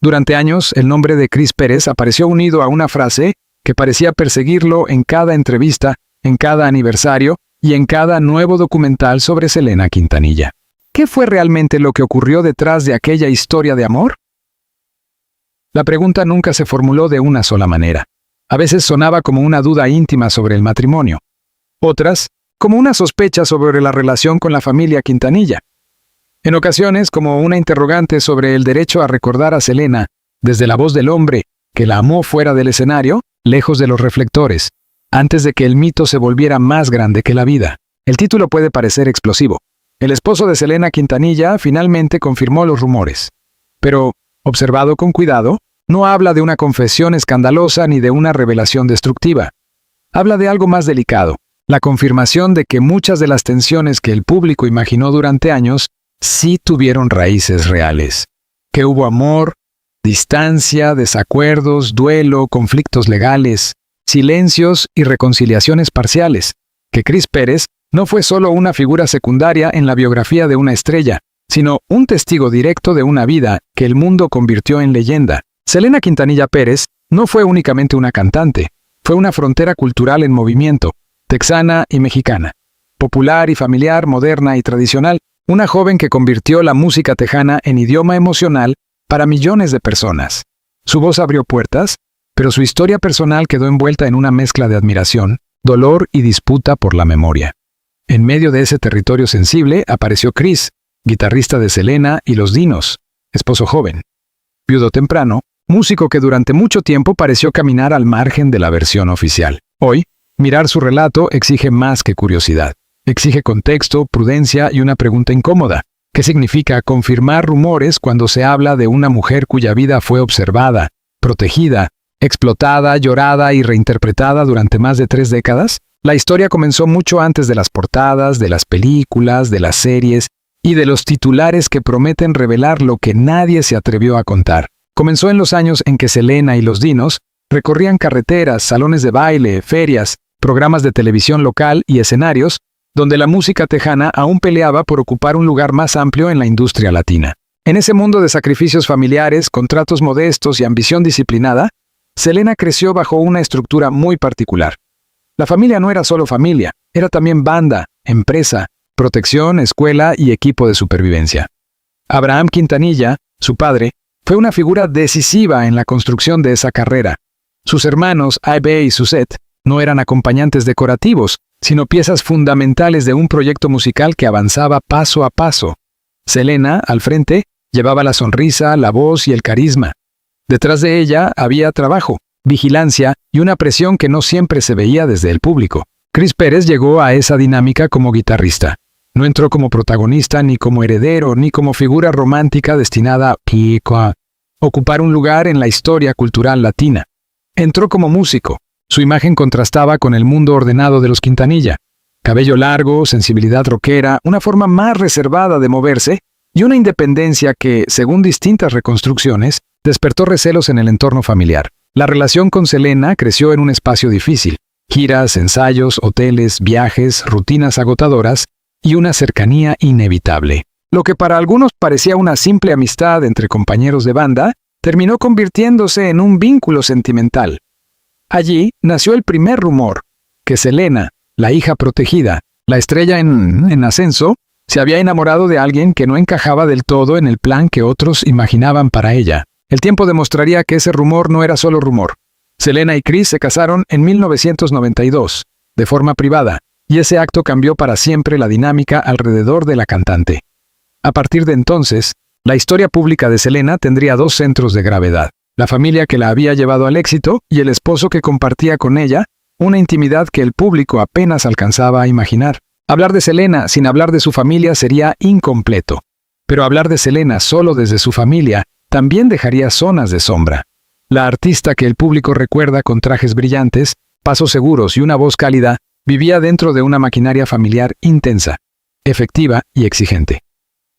Durante años, el nombre de Chris Pérez apareció unido a una frase que parecía perseguirlo en cada entrevista, en cada aniversario y en cada nuevo documental sobre Selena Quintanilla. ¿Qué fue realmente lo que ocurrió detrás de aquella historia de amor? La pregunta nunca se formuló de una sola manera. A veces sonaba como una duda íntima sobre el matrimonio. Otras, como una sospecha sobre la relación con la familia Quintanilla. En ocasiones, como una interrogante sobre el derecho a recordar a Selena desde la voz del hombre que la amó fuera del escenario, lejos de los reflectores, antes de que el mito se volviera más grande que la vida. El título puede parecer explosivo. El esposo de Selena Quintanilla finalmente confirmó los rumores. Pero, observado con cuidado, no habla de una confesión escandalosa ni de una revelación destructiva. Habla de algo más delicado, la confirmación de que muchas de las tensiones que el público imaginó durante años sí tuvieron raíces reales. Que hubo amor, distancia, desacuerdos, duelo, conflictos legales, silencios y reconciliaciones parciales. Que Chris Pérez no fue solo una figura secundaria en la biografía de una estrella, sino un testigo directo de una vida que el mundo convirtió en leyenda. Selena Quintanilla Pérez no fue únicamente una cantante, fue una frontera cultural en movimiento, texana y mexicana, popular y familiar, moderna y tradicional, una joven que convirtió la música tejana en idioma emocional para millones de personas. Su voz abrió puertas, pero su historia personal quedó envuelta en una mezcla de admiración, dolor y disputa por la memoria. En medio de ese territorio sensible apareció Chris, guitarrista de Selena y Los Dinos, esposo joven, viudo temprano, músico que durante mucho tiempo pareció caminar al margen de la versión oficial. Hoy, mirar su relato exige más que curiosidad. Exige contexto, prudencia y una pregunta incómoda. ¿Qué significa confirmar rumores cuando se habla de una mujer cuya vida fue observada, protegida, explotada, llorada y reinterpretada durante más de 3 décadas? La historia comenzó mucho antes de las portadas, de las películas, de las series y de los titulares que prometen revelar lo que nadie se atrevió a contar. Comenzó en los años en que Selena y Los Dinos recorrían carreteras, salones de baile, ferias, programas de televisión local y escenarios donde la música tejana aún peleaba por ocupar un lugar más amplio en la industria latina. En ese mundo de sacrificios familiares, contratos modestos y ambición disciplinada, Selena creció bajo una estructura muy particular. La familia no era solo familia, era también banda, empresa, protección, escuela y equipo de supervivencia. Abraham Quintanilla, su padre, fue una figura decisiva en la construcción de esa carrera. Sus hermanos, Abe y Suzette, no eran acompañantes decorativos, sino piezas fundamentales de un proyecto musical que avanzaba paso a paso. Selena, al frente, llevaba la sonrisa, la voz y el carisma. Detrás de ella había trabajo, vigilancia y una presión que no siempre se veía desde el público. Chris Pérez llegó a esa dinámica como guitarrista. No entró como protagonista, ni como heredero, ni como figura romántica destinada a ocupar un lugar en la historia cultural latina. Entró como músico. Su imagen contrastaba con el mundo ordenado de los Quintanilla. Cabello largo, sensibilidad rockera, una forma más reservada de moverse y una independencia que, según distintas reconstrucciones, despertó recelos en el entorno familiar. La relación con Selena creció en un espacio difícil. Giras, ensayos, hoteles, viajes, rutinas agotadoras y una cercanía inevitable. Lo que para algunos parecía una simple amistad entre compañeros de banda, terminó convirtiéndose en un vínculo sentimental. Allí nació el primer rumor, que Selena, la hija protegida, la estrella en ascenso, se había enamorado de alguien que no encajaba del todo en el plan que otros imaginaban para ella. El tiempo demostraría que ese rumor no era solo rumor. Selena y Chris se casaron en 1992, de forma privada, y ese acto cambió para siempre la dinámica alrededor de la cantante. A partir de entonces, la historia pública de Selena tendría 2 centros de gravedad: la familia que la había llevado al éxito y el esposo que compartía con ella una intimidad que el público apenas alcanzaba a imaginar. Hablar de Selena sin hablar de su familia sería incompleto, pero hablar de Selena solo desde su familia también dejaría zonas de sombra. La artista que el público recuerda con trajes brillantes, pasos seguros y una voz cálida, vivía dentro de una maquinaria familiar intensa, efectiva y exigente.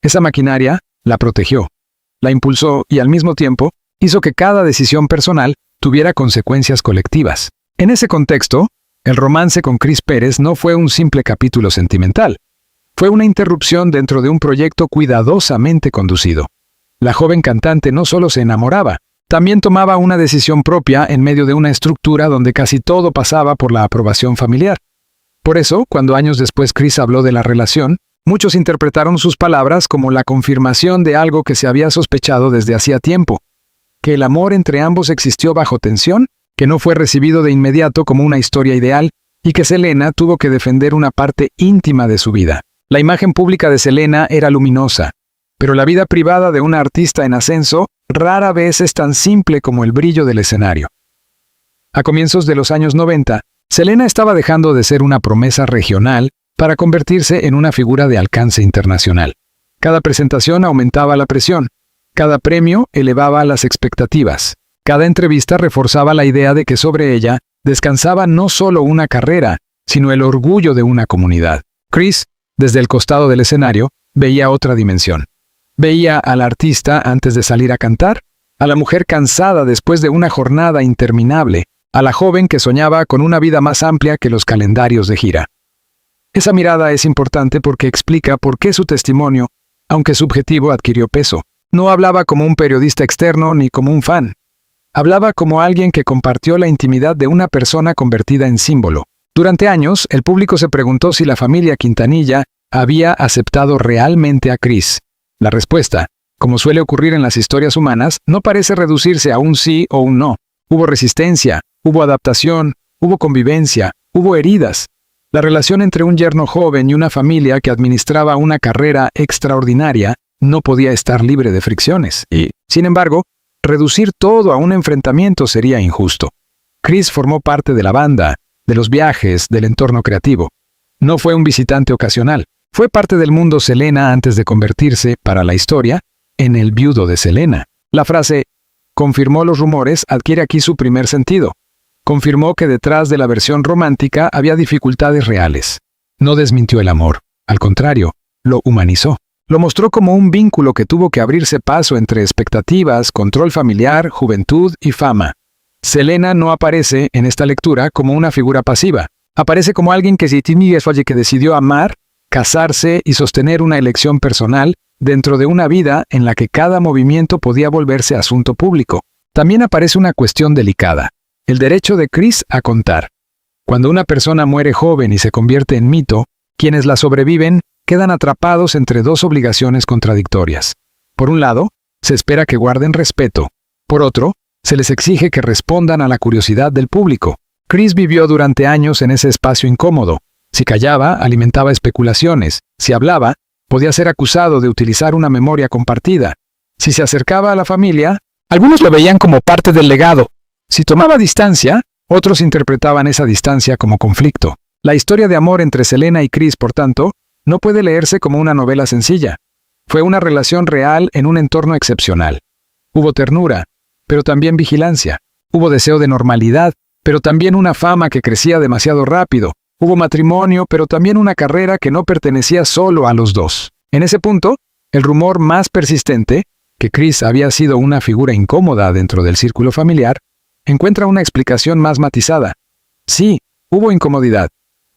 Esa maquinaria la protegió, la impulsó y al mismo tiempo hizo que cada decisión personal tuviera consecuencias colectivas. En ese contexto, el romance con Chris Pérez no fue un simple capítulo sentimental. Fue una interrupción dentro de un proyecto cuidadosamente conducido. La joven cantante no solo se enamoraba, también tomaba una decisión propia en medio de una estructura donde casi todo pasaba por la aprobación familiar. Por eso, cuando años después Chris habló de la relación, muchos interpretaron sus palabras como la confirmación de algo que se había sospechado desde hacía tiempo, que el amor entre ambos existió bajo tensión, que no fue recibido de inmediato como una historia ideal, y que Selena tuvo que defender una parte íntima de su vida. La imagen pública de Selena era luminosa, pero la vida privada de una artista en ascenso rara vez es tan simple como el brillo del escenario. A comienzos de los años 90, Selena estaba dejando de ser una promesa regional para convertirse en una figura de alcance internacional. Cada presentación aumentaba la presión, cada premio elevaba las expectativas, cada entrevista reforzaba la idea de que sobre ella descansaba no solo una carrera, sino el orgullo de una comunidad. Chris, desde el costado del escenario, veía otra dimensión. Veía al artista antes de salir a cantar, a la mujer cansada después de una jornada interminable, a la joven que soñaba con una vida más amplia que los calendarios de gira. Esa mirada es importante porque explica por qué su testimonio, aunque subjetivo, adquirió peso. No hablaba como un periodista externo ni como un fan. Hablaba como alguien que compartió la intimidad de una persona convertida en símbolo. Durante años, el público se preguntó si la familia Quintanilla había aceptado realmente a Chris. La respuesta, como suele ocurrir en las historias humanas, no parece reducirse a un sí o un no. Hubo resistencia, hubo adaptación, hubo convivencia, hubo heridas. La relación entre un yerno joven y una familia que administraba una carrera extraordinaria no podía estar libre de fricciones. Y, sin embargo, reducir todo a un enfrentamiento sería injusto. Chris formó parte de la banda, de los viajes, del entorno creativo. No fue un visitante ocasional. Fue parte del mundo Selena antes de convertirse, para la historia, en el viudo de Selena. La frase «confirmó los rumores» adquiere aquí su primer sentido. Confirmó que detrás de la versión romántica había dificultades reales. No desmintió el amor. Al contrario, lo humanizó. Lo mostró como un vínculo que tuvo que abrirse paso entre expectativas, control familiar, juventud y fama. Selena no aparece en esta lectura como una figura pasiva. Aparece como alguien que decidió amar, casarse y sostener una elección personal dentro de una vida en la que cada movimiento podía volverse asunto público. También aparece una cuestión delicada: el derecho de Chris a contar. Cuando una persona muere joven y se convierte en mito, quienes la sobreviven quedan atrapados entre dos obligaciones contradictorias. Por un lado, se espera que guarden respeto. Por otro, se les exige que respondan a la curiosidad del público. Chris vivió durante años en ese espacio incómodo. Si callaba, alimentaba especulaciones. Si hablaba, podía ser acusado de utilizar una memoria compartida. Si se acercaba a la familia, algunos lo veían como parte del legado. Si tomaba distancia, otros interpretaban esa distancia como conflicto. La historia de amor entre Selena y Chris, por tanto, no puede leerse como una novela sencilla. Fue una relación real en un entorno excepcional. Hubo ternura, pero también vigilancia. Hubo deseo de normalidad, pero también una fama que crecía demasiado rápido. Hubo matrimonio, pero también una carrera que no pertenecía solo a los dos. En ese punto, el rumor más persistente, que Chris había sido una figura incómoda dentro del círculo familiar, encuentra una explicación más matizada. Sí, hubo incomodidad.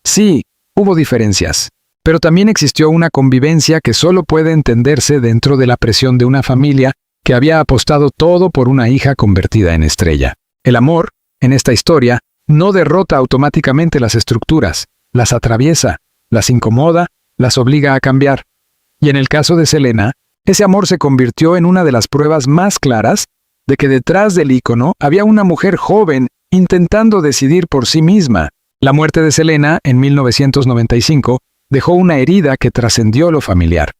Sí, hubo diferencias. Pero también existió una convivencia que solo puede entenderse dentro de la presión de una familia que había apostado todo por una hija convertida en estrella. El amor, en esta historia, no derrota automáticamente las estructuras, las atraviesa, las incomoda, las obliga a cambiar. Y en el caso de Selena, ese amor se convirtió en una de las pruebas más claras de que detrás del ícono había una mujer joven intentando decidir por sí misma. La muerte de Selena, en 1995, dejó una herida que trascendió lo familiar.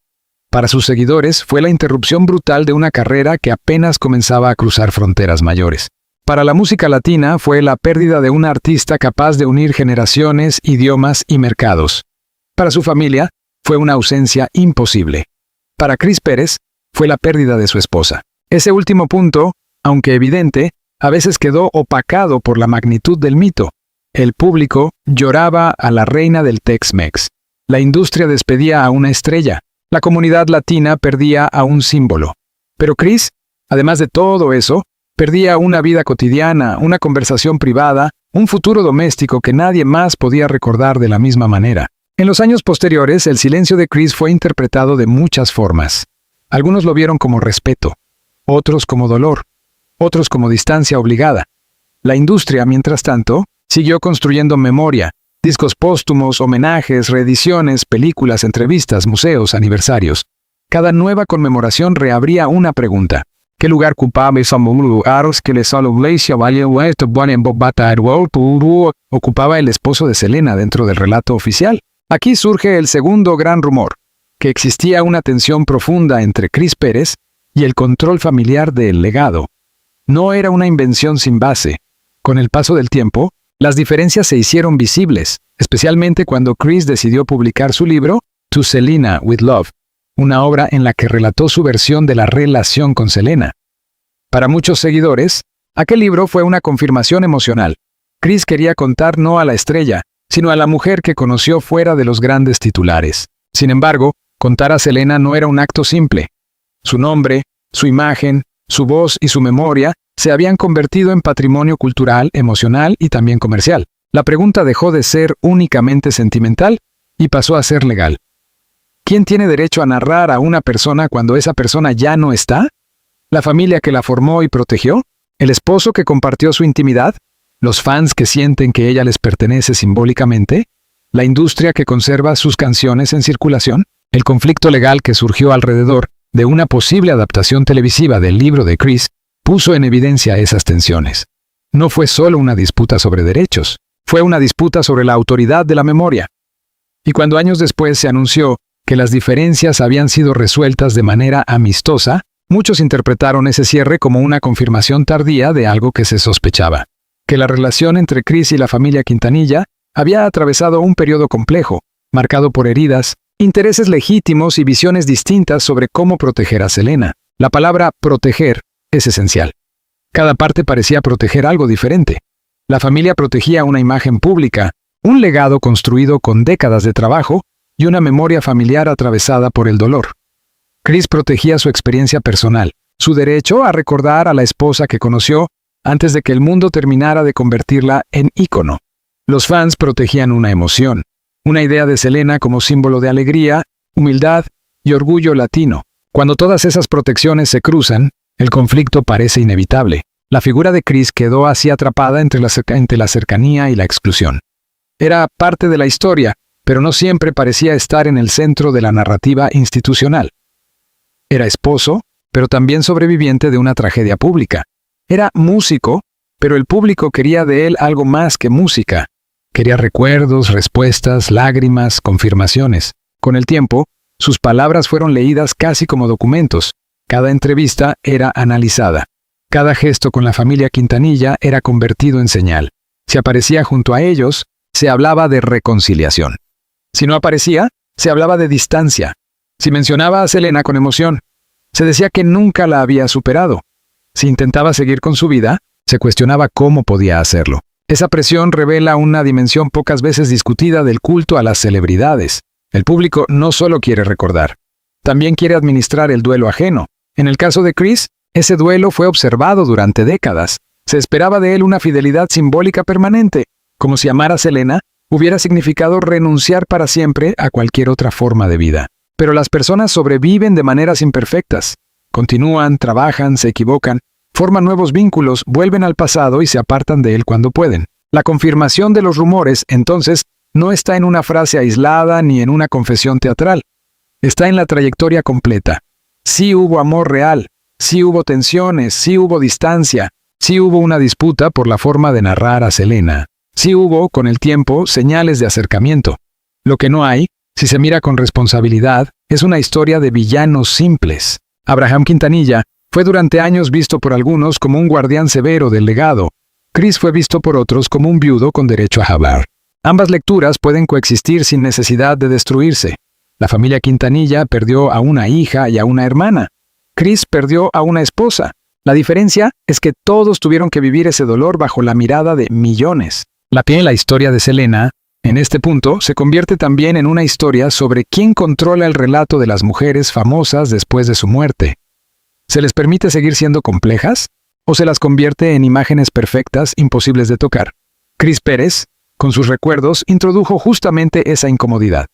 Para sus seguidores fue la interrupción brutal de una carrera que apenas comenzaba a cruzar fronteras mayores. Para la música latina fue la pérdida de una artista capaz de unir generaciones, idiomas y mercados. Para su familia fue una ausencia imposible. Para Chris Pérez fue la pérdida de su esposa. Ese último punto, aunque evidente, a veces quedó opacado por la magnitud del mito. El público lloraba a la reina del Tex-Mex. La industria despedía a una estrella. La comunidad latina perdía a un símbolo. Pero Chris, además de todo eso, perdía una vida cotidiana, una conversación privada, un futuro doméstico que nadie más podía recordar de la misma manera. En los años posteriores, el silencio de Chris fue interpretado de muchas formas. Algunos lo vieron como respeto, otros como dolor, otros como distancia obligada. La industria, mientras tanto, siguió construyendo memoria, discos póstumos, homenajes, reediciones, películas, entrevistas, museos, aniversarios. Cada nueva conmemoración reabría una pregunta. ¿Qué lugar ocupaba el esposo de Selena dentro del relato oficial? Aquí surge el segundo gran rumor, que existía una tensión profunda entre Chris Pérez y el control familiar del legado. No era una invención sin base. Con el paso del tiempo, las diferencias se hicieron visibles, especialmente cuando Chris decidió publicar su libro, To Selena with Love, una obra en la que relató su versión de la relación con Selena. Para muchos seguidores, aquel libro fue una confirmación emocional. Chris quería contar no a la estrella, sino a la mujer que conoció fuera de los grandes titulares. Sin embargo, contar a Selena no era un acto simple. Su nombre, su imagen, su voz y su memoria se habían convertido en patrimonio cultural, emocional y también comercial. La pregunta dejó de ser únicamente sentimental y pasó a ser legal. ¿Quién tiene derecho a narrar a una persona cuando esa persona ya no está? ¿La familia que la formó y protegió? ¿El esposo que compartió su intimidad? ¿Los fans que sienten que ella les pertenece simbólicamente? ¿La industria que conserva sus canciones en circulación? El conflicto legal que surgió alrededor de una posible adaptación televisiva del libro de Chris puso en evidencia esas tensiones. No fue solo una disputa sobre derechos, fue una disputa sobre la autoridad de la memoria. Y cuando años después se anunció que las diferencias habían sido resueltas de manera amistosa, muchos interpretaron ese cierre como una confirmación tardía de algo que se sospechaba, que la relación entre Chris y la familia Quintanilla había atravesado un periodo complejo, marcado por heridas, intereses legítimos y visiones distintas sobre cómo proteger a Selena. La palabra proteger es esencial. Cada parte parecía proteger algo diferente. La familia protegía una imagen pública, un legado construido con décadas de trabajo y una memoria familiar atravesada por el dolor. Chris protegía su experiencia personal, su derecho a recordar a la esposa que conoció antes de que el mundo terminara de convertirla en ícono. Los fans protegían una emoción, una idea de Selena como símbolo de alegría, humildad y orgullo latino. Cuando todas esas protecciones se cruzan, el conflicto parece inevitable. La figura de Chris quedó así atrapada entre la cercanía y la exclusión. Era parte de la historia, pero no siempre parecía estar en el centro de la narrativa institucional. Era esposo, pero también sobreviviente de una tragedia pública. Era músico, pero el público quería de él algo más que música. Quería recuerdos, respuestas, lágrimas, confirmaciones. Con el tiempo, sus palabras fueron leídas casi como documentos. Cada entrevista era analizada. Cada gesto con la familia Quintanilla era convertido en señal. Si aparecía junto a ellos, se hablaba de reconciliación. Si no aparecía, se hablaba de distancia. Si mencionaba a Selena con emoción, se decía que nunca la había superado. Si intentaba seguir con su vida, se cuestionaba cómo podía hacerlo. Esa presión revela una dimensión pocas veces discutida del culto a las celebridades. El público no solo quiere recordar, también quiere administrar el duelo ajeno. En el caso de Chris, ese duelo fue observado durante décadas. Se esperaba de él una fidelidad simbólica permanente, como si amar a Selena hubiera significado renunciar para siempre a cualquier otra forma de vida. Pero las personas sobreviven de maneras imperfectas. Continúan, trabajan, se equivocan, forman nuevos vínculos, vuelven al pasado y se apartan de él cuando pueden. La confirmación de los rumores, entonces, no está en una frase aislada ni en una confesión teatral. Está en la trayectoria completa. Sí hubo amor real, sí hubo tensiones, sí hubo distancia, sí hubo una disputa por la forma de narrar a Selena. Sí hubo, con el tiempo, señales de acercamiento. Lo que no hay, si se mira con responsabilidad, es una historia de villanos simples. Abraham Quintanilla fue durante años visto por algunos como un guardián severo del legado. Chris fue visto por otros como un viudo con derecho a hablar. Ambas lecturas pueden coexistir sin necesidad de destruirse. La familia Quintanilla perdió a una hija y a una hermana. Chris perdió a una esposa. La diferencia es que todos tuvieron que vivir ese dolor bajo la mirada de millones. La historia de Selena, en este punto, se convierte también en una historia sobre quién controla el relato de las mujeres famosas después de su muerte. ¿Se les permite seguir siendo complejas? ¿O se las convierte en imágenes perfectas, imposibles de tocar? Chris Pérez, con sus recuerdos, introdujo justamente esa incomodidad.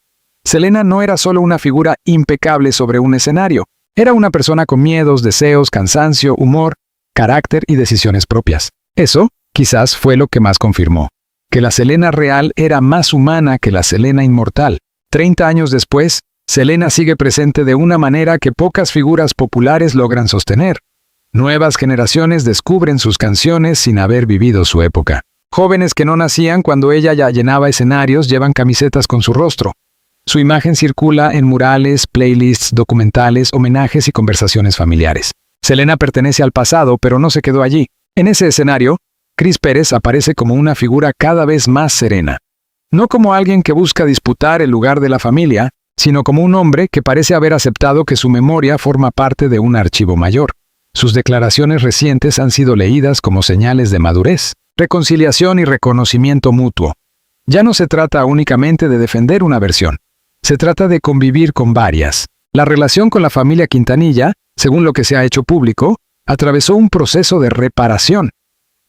Selena no era solo una figura impecable sobre un escenario, Era una persona con miedos, deseos, cansancio, humor, carácter y decisiones propias. Eso, quizás, fue lo que más confirmó, que la Selena real era más humana que la Selena inmortal. 30 años después, Selena sigue presente de una manera que pocas figuras populares logran sostener. Nuevas generaciones descubren sus canciones sin haber vivido su época. Jóvenes que no nacían cuando ella ya llenaba escenarios llevan camisetas con su rostro. Su imagen circula en murales, playlists, documentales, homenajes y conversaciones familiares. Selena pertenece al pasado, pero no se quedó allí. En ese escenario, Chris Pérez aparece como una figura cada vez más serena. No como alguien que busca disputar el lugar de la familia, sino como un hombre que parece haber aceptado que su memoria forma parte de un archivo mayor. Sus declaraciones recientes han sido leídas como señales de madurez, reconciliación y reconocimiento mutuo. Ya no se trata únicamente de defender una versión. Se trata de convivir con varias. La relación con la familia Quintanilla, según lo que se ha hecho público, atravesó un proceso de reparación.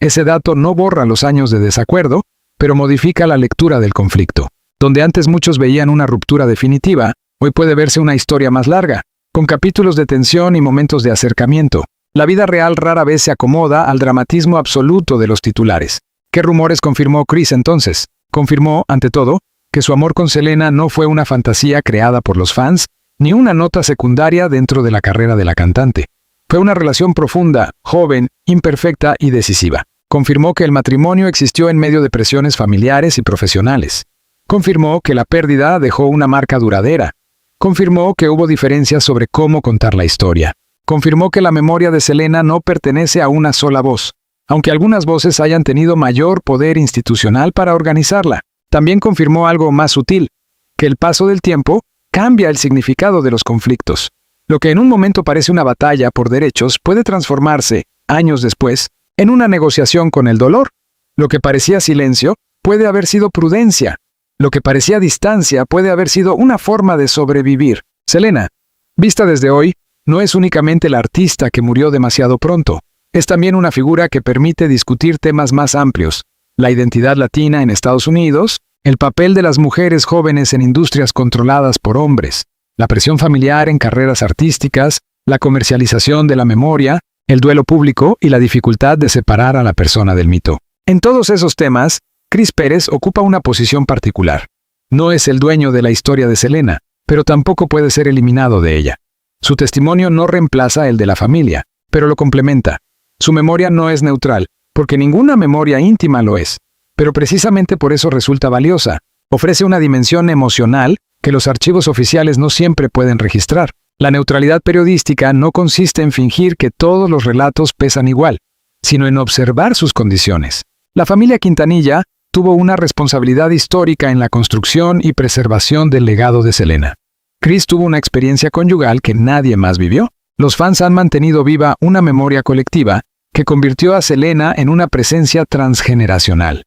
Ese dato no borra los años de desacuerdo, pero modifica la lectura del conflicto. Donde antes muchos veían una ruptura definitiva, hoy puede verse una historia más larga, con capítulos de tensión y momentos de acercamiento. La vida real rara vez se acomoda al dramatismo absoluto de los titulares. ¿Qué rumores confirmó Chris entonces? Confirmó, ante todo, que su amor con Selena no fue una fantasía creada por los fans, ni una nota secundaria dentro de la carrera de la cantante. Fue una relación profunda, joven, imperfecta y decisiva. Confirmó que el matrimonio existió en medio de presiones familiares y profesionales. Confirmó que la pérdida dejó una marca duradera. Confirmó que hubo diferencias sobre cómo contar la historia. Confirmó que la memoria de Selena no pertenece a una sola voz, aunque algunas voces hayan tenido mayor poder institucional para organizarla. También confirmó algo más sutil, que el paso del tiempo cambia el significado de los conflictos. Lo que en un momento parece una batalla por derechos puede transformarse, años después, en una negociación con el dolor. Lo que parecía silencio puede haber sido prudencia. Lo que parecía distancia puede haber sido una forma de sobrevivir. Selena, vista desde hoy, no es únicamente la artista que murió demasiado pronto. Es también una figura que permite discutir temas más amplios. La identidad latina en Estados Unidos, el papel de las mujeres jóvenes en industrias controladas por hombres, la presión familiar en carreras artísticas, la comercialización de la memoria, el duelo público y la dificultad de separar a la persona del mito. En todos esos temas, Chris Pérez ocupa una posición particular. No es el dueño de la historia de Selena, pero tampoco puede ser eliminado de ella. Su testimonio no reemplaza el de la familia, pero lo complementa. Su memoria no es neutral, porque ninguna memoria íntima lo es, pero precisamente por eso resulta valiosa. Ofrece una dimensión emocional que los archivos oficiales no siempre pueden registrar. La neutralidad periodística no consiste en fingir que todos los relatos pesan igual, sino en observar sus condiciones. La familia Quintanilla tuvo una responsabilidad histórica en la construcción y preservación del legado de Selena. Chris tuvo una experiencia conyugal que nadie más vivió. Los fans han mantenido viva una memoria colectiva que convirtió a Selena en una presencia transgeneracional.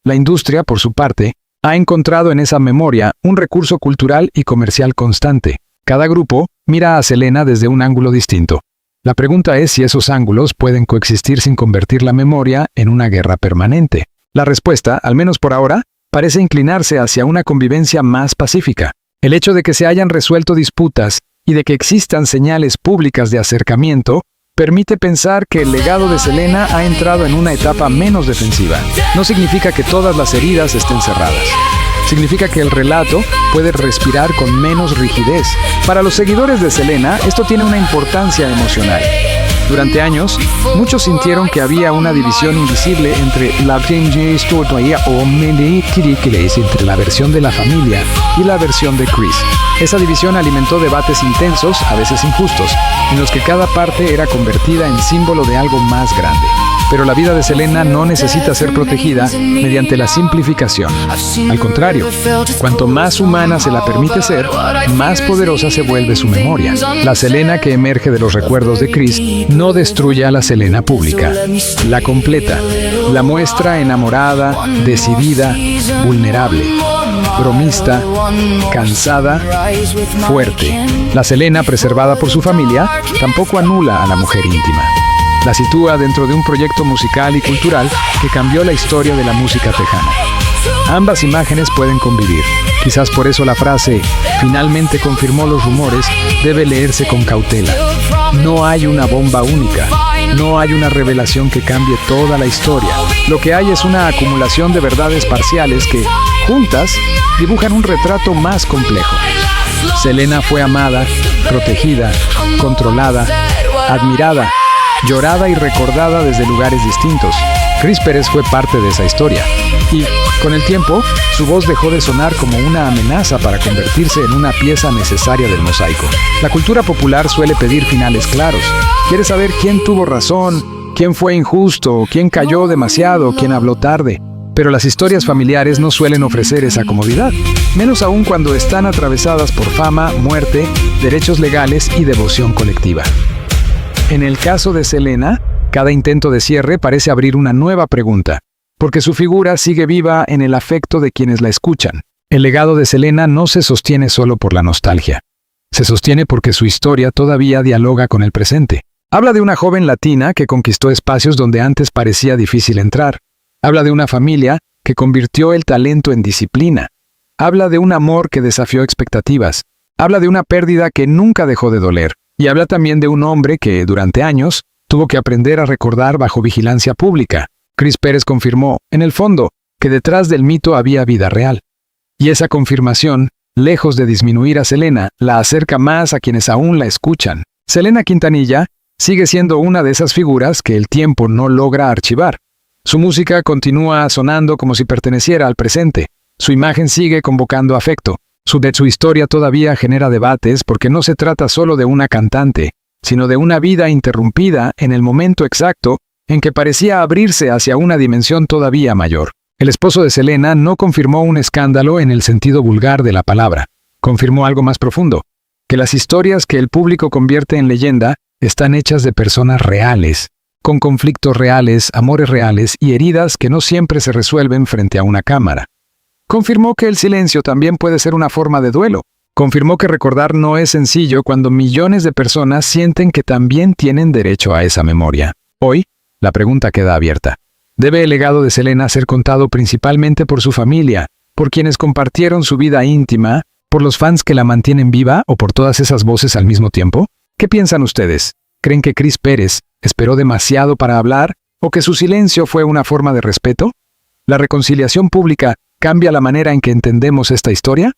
La industria, por su parte, ha encontrado en esa memoria un recurso cultural y comercial constante. Cada grupo mira a Selena desde un ángulo distinto. La pregunta es si esos ángulos pueden coexistir sin convertir la memoria en una guerra permanente. La respuesta, al menos por ahora, parece inclinarse hacia una convivencia más pacífica. El hecho de que se hayan resuelto disputas y de que existan señales públicas de acercamiento permite pensar que el legado de Selena ha entrado en una etapa menos defensiva. No significa que todas las heridas estén cerradas. Significa que el relato puede respirar con menos rigidez. Para los seguidores de Selena, esto tiene una importancia emocional. Durante años, muchos sintieron que había una división invisible entre la versión de la familia y la versión de Chris. Esa división alimentó debates intensos, a veces injustos, en los que cada parte era convertida en símbolo de algo más grande. Pero la vida de Selena no necesita ser protegida mediante la simplificación. Al contrario, cuanto más humana se la permite ser, más poderosa se vuelve su memoria. La Selena que emerge de los recuerdos de Chris no destruye a la Selena pública. La completa, la muestra enamorada, decidida, vulnerable, bromista, cansada, fuerte. La Selena, preservada por su familia, tampoco anula a la mujer íntima. La sitúa dentro de un proyecto musical y cultural que cambió la historia de la música tejana. Ambas imágenes pueden convivir. Quizás por eso la frase, finalmente confirmó los rumores, debe leerse con cautela. No hay una bomba única. No hay una revelación que cambie toda la historia. Lo que hay es una acumulación de verdades parciales que, juntas, dibujan un retrato más complejo. Selena fue amada, protegida, controlada, admirada, llorada y recordada desde lugares distintos. Chris Pérez fue parte de esa historia. Y, con el tiempo, su voz dejó de sonar como una amenaza para convertirse en una pieza necesaria del mosaico. La cultura popular suele pedir finales claros. Quiere saber quién tuvo razón, quién fue injusto, quién cayó demasiado, quién habló tarde. Pero las historias familiares no suelen ofrecer esa comodidad, menos aún cuando están atravesadas por fama, muerte, derechos legales y devoción colectiva. En el caso de Selena, cada intento de cierre parece abrir una nueva pregunta, porque su figura sigue viva en el afecto de quienes la escuchan. El legado de Selena no se sostiene solo por la nostalgia. Se sostiene porque su historia todavía dialoga con el presente. Habla de una joven latina que conquistó espacios donde antes parecía difícil entrar. Habla de una familia que convirtió el talento en disciplina. Habla de un amor que desafió expectativas. Habla de una pérdida que nunca dejó de doler. Y habla también de un hombre que, durante años, tuvo que aprender a recordar bajo vigilancia pública. Chris Pérez confirmó, en el fondo, que detrás del mito había vida real. Y esa confirmación, lejos de disminuir a Selena, la acerca más a quienes aún la escuchan. Selena Quintanilla sigue siendo una de esas figuras que el tiempo no logra archivar. Su música continúa sonando como si perteneciera al presente. Su imagen sigue convocando afecto. Su historia todavía genera debates porque no se trata solo de una cantante, sino de una vida interrumpida en el momento exacto en que parecía abrirse hacia una dimensión todavía mayor. El esposo de Selena no confirmó un escándalo en el sentido vulgar de la palabra. Confirmó algo más profundo, que las historias que el público convierte en leyenda están hechas de personas reales, con conflictos reales, amores reales y heridas que no siempre se resuelven frente a una cámara. Confirmó que el silencio también puede ser una forma de duelo. Confirmó que recordar no es sencillo cuando millones de personas sienten que también tienen derecho a esa memoria. Hoy, la pregunta queda abierta. ¿Debe el legado de Selena ser contado principalmente por su familia, por quienes compartieron su vida íntima, por los fans que la mantienen viva o por todas esas voces al mismo tiempo? ¿Qué piensan ustedes? ¿Creen que Chris Pérez esperó demasiado para hablar o que su silencio fue una forma de respeto? ¿La reconciliación pública cambia la manera en que entendemos esta historia?